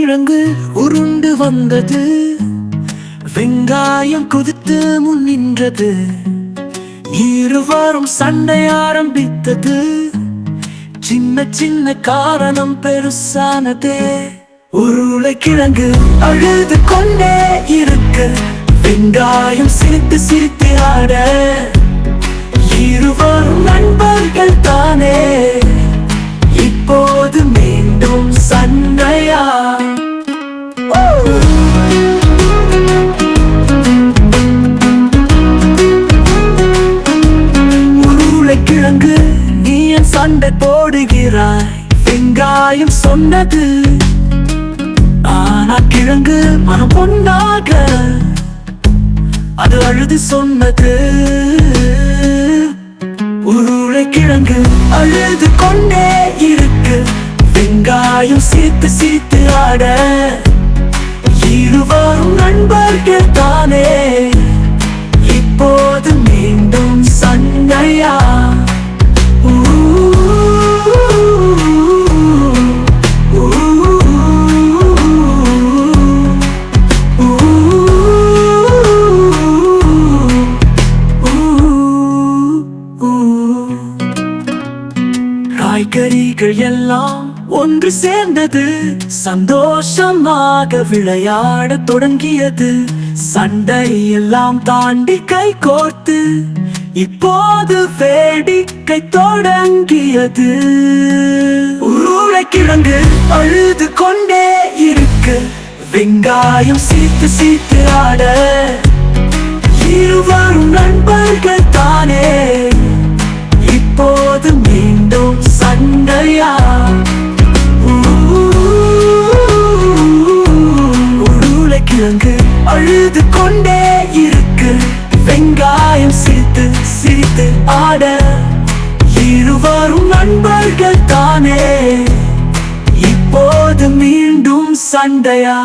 உருளைக்கிழங்கு உருண்டு வந்தது, வெங்காயம் கொதித்து முன் நின்றது. இருவரும் சண்டை ஆரம்பித்தது, சின்ன சின்ன காரணம் பெருசானதே. உருளைக்கிழங்கு அழுது கொண்டே இருக்கு, வெங்காயம் சிரித்து சிரித்து ஆட. இருவரும் நண்பர்கள் தானே, இப்போது மீண்டும் சண்டையா? உருளைக்கிழங்கு நீ ஏன் சண்டை போடுகிறாய்? வெங்காயம் சொன்னது. ஆனா கிழங்கு மனம் பொன்னாக அது அழுது சொன்னது. உருளைக்கிழங்கு அழுது கொண்டே இருக்கு, வெங்காயம் சிரித்து சிரித்து ஆட. இருவரும் நண்பர்கள் தானே, இப்போது மீண்டும் சண்டையா? காய்கறிகள் எல்லாம் ஒன்று சேர்ந்தது, சந்தோஷமாக விளையாட தொடங்கியது. சண்டை எல்லாம் தாண்டி கை கோர்த்து இப்போது வேடிக்கை தொடங்கியது. உருளைக்கிழங்கு அழுது கொண்டே இருக்கு, வெங்காயம் சிரித்து சிரித்து ஆட. இருவரும் நண்பர்கள் தானே, இப்போது மீண்டும் சண்டையா? உருளைக்கிழங்கு அழுது கொண்டே இருக்கு, வெங்காயம் சிரித்து சிரித்து ஆட. இருவரும் நண்பர்கள் தானே, இப்போது மீண்டும் சண்டையா?